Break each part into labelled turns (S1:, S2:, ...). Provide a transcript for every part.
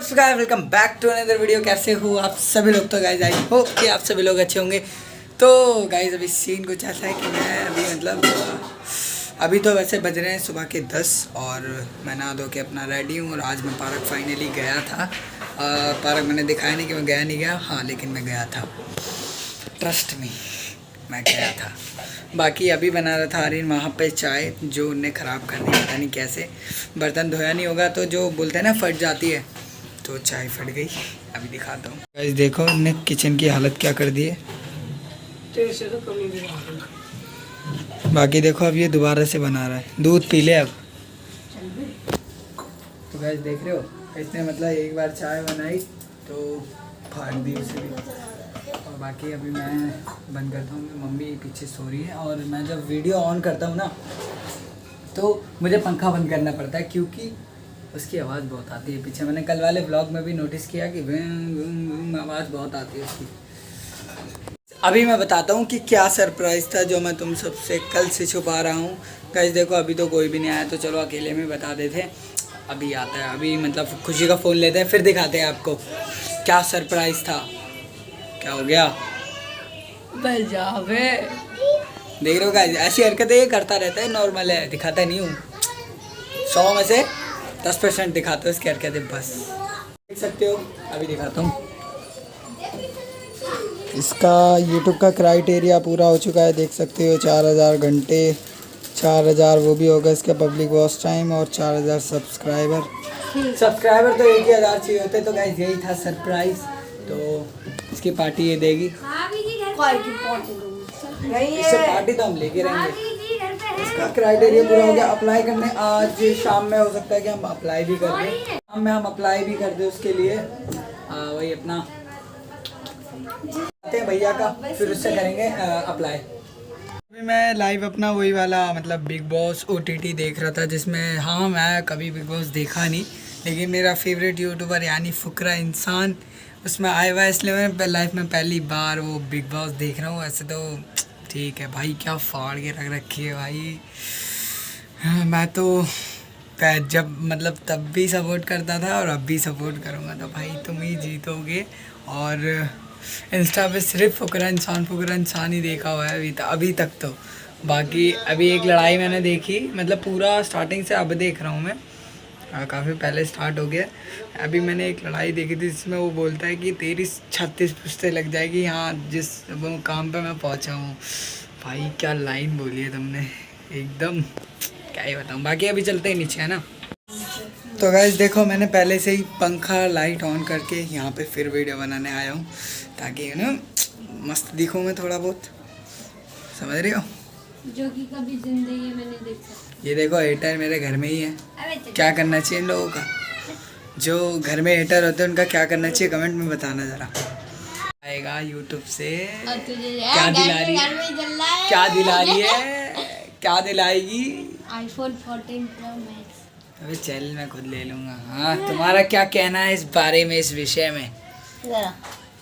S1: Welcome back to another video. कैसे हो आप सभी लोग? तो गाइज आई होप कि आप सभी लोग अच्छे होंगे। तो गाइज अभी सीन कुछ ऐसा है कि मैं अभी तो वैसे बज रहे हैं सुबह के 10 और मैं नहा धो के अपना रेडी हूँ। और आज मैं पार्क फाइनली गया था। पार्क मैंने दिखाया नहीं कि मैं गया नहीं गया, हाँ लेकिन मैं गया था, ट्रस्ट मी मैं गया था। बाकी अभी बना रहा था आर्यन वहाँ पे चाय, जो उनने ख़राब कर दी, पता नहीं कैसे। बर्तन धोया नहीं होगा तो जो बोलते हैं ना फट जाती है, तो चाय फट गई। अभी दिखाता हूँ गाइस, देखो उनने किचन की हालत क्या कर दी है। बाकी देखो अब ये दोबारा से बना रहा है, दूध पी ले अब। तो गाइस देख रहे हो, इसने मतलब एक बार चाय बनाई तो फाड़ दी उसे भी। और बाकी अभी मैं बंद करता हूँ, मम्मी पीछे सो रही है। और मैं जब वीडियो ऑन करता हूँ ना तो मुझे पंखा बंद करना पड़ता है क्योंकि उसकी आवाज़ बहुत आती है पीछे। मैंने कल वाले व्लॉग में भी नोटिस किया कि आवाज़ बहुत आती है उसकी। अभी मैं बताता हूँ कि क्या सरप्राइज़ था जो मैं तुम सबसे कल से छुपा रहा हूँ। गाइस देखो अभी तो कोई भी नहीं आया, तो चलो अकेले में बता देते। अभी आता है, अभी मतलब खुशी का फ़ोन लेते हैं फिर दिखाते हैं आपको क्या सरप्राइज़ था। क्या हो गया? बजावे देख रहे हो गाइस, ऐसी हरकतें ये करता रहता है, नॉर्मल है, दिखाता नहीं हूँ। 100 में से 10% दिखाते हो इसकी हरकतें, बस देख सकते हो। अभी दिखाता हूँ, इसका YouTube का क्राइटेरिया पूरा हो चुका है, देख सकते हो। 4000 घंटे, 4000 वो भी होगा इसका पब्लिक वॉच टाइम, और 4000 सब्सक्राइबर तो 1000 चाहिए होते। तो गाइस यही था सरप्राइज़। तो इसकी पार्टी ये देगी, इससे पार्टी तो हम लेके रहेंगे। इसका क्राइटेरिया पूरा हो गया। अप्लाई करने आज शाम में हो सकता है कि हम अप्लाई भी कर दें, शाम में हम अप्लाई भी कर दें उसके लिए। वही अपना भैया का, फिर उससे करेंगे अप्लाई। अभी मैं लाइव अपना वही वाला मतलब बिग बॉस OTT देख रहा था, जिसमें हाँ मैं कभी बिग बॉस देखा नहीं, लेकिन मेरा फेवरेट यूट्यूबर यानी फुकरा इंसान उसमें आया हुआ है, इसलिए मैं लाइफ में पहली बार वो बिग बॉस देख रहा हूँ। ऐसे तो ठीक है भाई, क्या फाड़ के रख रखी है भाई। मैं तो जब मतलब तब भी सपोर्ट करता था और अब भी सपोर्ट करूँगा, तो भाई तुम ही जीतोगे। और इंस्टा पे सिर्फ फुकरा इंसान ही देखा हुआ है अभी तक तो। बाकी अभी एक लड़ाई मैंने देखी, मतलब पूरा स्टार्टिंग से अब देख रहा हूँ मैं, काफ़ी पहले स्टार्ट हो गया। अभी मैंने एक लड़ाई देखी थी जिसमें वो बोलता है कि तेरी 36 पुश्तें लग जाएगी यहाँ जिस वो काम पे मैं पहुँचा हूँ। भाई क्या लाइन बोली है तुमने, एकदम क्या ही बताऊँ। बाकी अभी चलते ही नीचे है ना। तो गाइस देखो मैंने पहले से ही पंखा लाइट ऑन करके यहाँ पे फिर वीडियो बनाने आया हूँ, ताकि ना मस्त दिखूँ मैं थोड़ा बहुत, समझ रही हो,
S2: जो कि कभी जिंदगी में नहीं देख सकते।
S1: ये देखो हेटर मेरे घर में ही है। क्या करना चाहिए इन लोगों का, जो घर में हेटर होते हैं उनका क्या करना चाहिए कमेंट में बताना ज़रा। आएगा यूट्यूब से क्या दिला रही है, क्या दिला रही है, क्या दिलाएगी?
S2: iPhone 14 Pro Max।
S1: अबे चल मैं खुद ले लूँगा। हाँ तुम्हारा क्या कहना है इस बारे में, इस विषय में?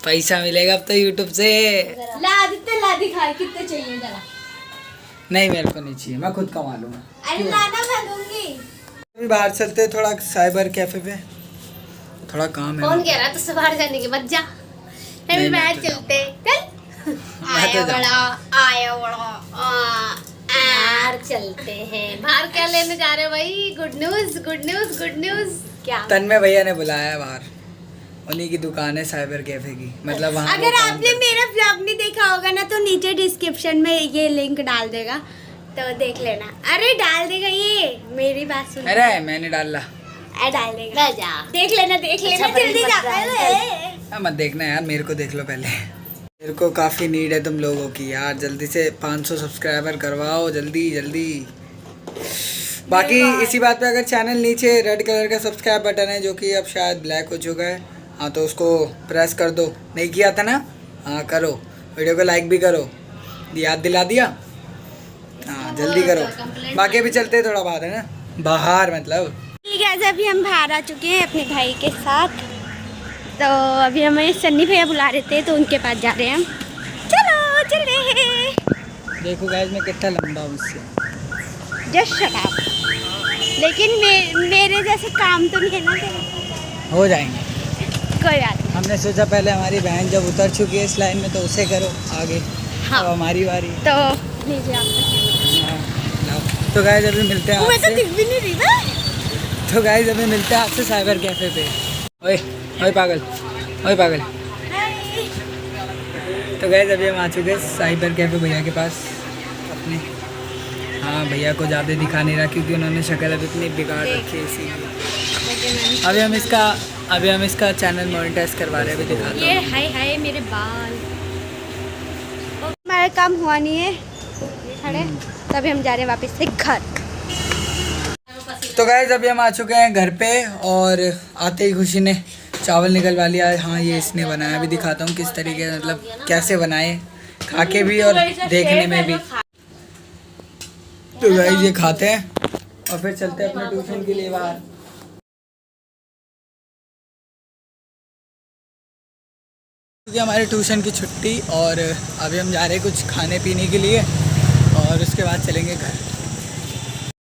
S1: पैसा मिलेगा अब तो यूट्यूब से।
S2: ला दिखा कितने चाहिए जरा।
S1: नहीं मेरे को नहीं चाहिए, मैं खुद कमा लूँगा।
S2: अरे लाना मैं दूंगी।
S1: अभी बाहर चलते थोड़ा साइबर कैफे पे, थोड़ा काम है।
S2: कौन कह रहा तुझसे बाहर जाने के? बच जा, अभी बाहर चलते चल। आया बड़ा यार, चलते हैं बाहर। क्या लेने जा रहे हो भाई? गुड न्यूज़ क्या?
S1: तन्मय भैया ने बुलाया है बाहर, उन्हीं की दुकान है साइबर कैफे की, मतलब वहाँ।
S2: अगर आपने मेरा व्लॉग नहीं देखा होगा ना तो नीचे डिस्क्रिप्शन में ये लिंक डाल देगा, तो देख लेना। अरे डाल देगा, ये मेरी बात सुन।
S1: अरे मैंने डाला,
S2: डाल देगा, देख लेना जल्दी जा।
S1: मत देखना यार, मेरे को देख लो पहले। मेरे को काफ़ी नीड है तुम लोगों की यार, जल्दी से 500 सब्सक्राइबर करवाओ जल्दी। बाकी इसी बात पे अगर चैनल नीचे रेड कलर का सब्सक्राइब बटन है जो कि अब शायद ब्लैक हो चुका है, हाँ तो उसको प्रेस कर दो। नहीं किया था ना? हाँ करो, वीडियो को लाइक भी करो, याद दिला दिया। हाँ जल्दी करो। बाकी अभी चलते हैं थोड़ा बाहर है ना, बाहर मतलब।
S2: ठीक है, अभी हम बाहर आ चुके हैं अपने भाई के साथ। तो अभी हमें सन्नी भैया बुला रहे थे तो उनके पास जा रहे हैं हम। चलो चले।
S1: देखो गाइस मैं कितना लंबा हूँ उससे।
S2: Just shut up. लेकिन मेरे जैसे काम तो नहीं है ना,
S1: हो जाएंगे।
S2: कोई बात नहीं।
S1: हमने सोचा पहले हमारी बहन जब उतर चुकी है इस लाइन में तो उसे करो आगे।
S2: हाँ।
S1: अब हमारी बारी।
S2: तो लीजिए आप।
S1: हाँ, लाओ। तो गाइस अभी मिलते हैं
S2: मैं तो
S1: आपसे।
S2: दिख भी नहीं रही ना।
S1: तो गाइस अभी मिलते हैं आपसे साइबर कैफे पे। ओए ओए पागल, ओए पागल। तो गाइस अभी हम आ चुके हैं साइबर कैफे भैया के पास अपने। हाँ भैया को ज़्यादा दिखा नहीं रहा क्योंकि उन्होंने शक्ल अभी इतनी बिगाड़ रखी है इसीलिए। अभी हम इसका चैनल मोनेटाइज करवा रहे हैं, अभी दिखाता
S2: ये
S1: हूँ।
S2: हाय हाय मेरे बाल। हमारा काम हुआ नहीं है खड़े, तभी हम जा रहे हैं वापस से घर।
S1: तो गाइस अभी हम आ चुके हैं घर पे और आते ही खुशी ने चावल निकलवा लिया है। हाँ ये इसने बनाया, अभी दिखाता हूँ किस तरीके से, मतलब कैसे बनाए, खा के भी और देखने में भी। तो गाइस ये खाते हैं और फिर चलते हैं अपने ट्यूशन के लिए बाहर। क्योंकि हमारे ट्यूशन की छुट्टी और अभी हम जा रहे हैं कुछ खाने पीने के लिए और उसके बाद चलेंगे घर।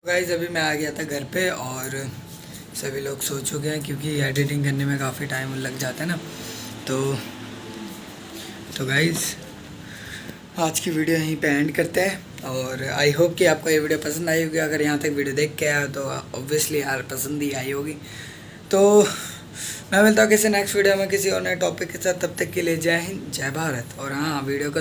S1: गाइस अभी मैं आ गया था घर पे और सभी लोग सो चुके हैं क्योंकि एडिटिंग करने में काफ़ी टाइम लग जाता है ना। तो गाइस आज की वीडियो यहीं पे एंड करते हैं और आई होप कि आपको ये वीडियो पसंद आई होगी। अगर यहाँ तक वीडियो देख के आया तो ऑब्वियसली यार पसंद ही आई होगी। तो मैं मिलता हूँ किसी नेक्स्ट वीडियो में किसी और नए टॉपिक के साथ। तब तक के लिए जय हिंद जय भारत। और हाँ वीडियो को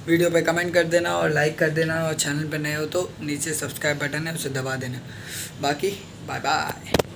S1: वीडियो पे कमेंट कर देना और लाइक कर देना और चैनल पे नए हो तो नीचे सब्सक्राइब बटन है उसे दबा देना। बाकी बाय बाय।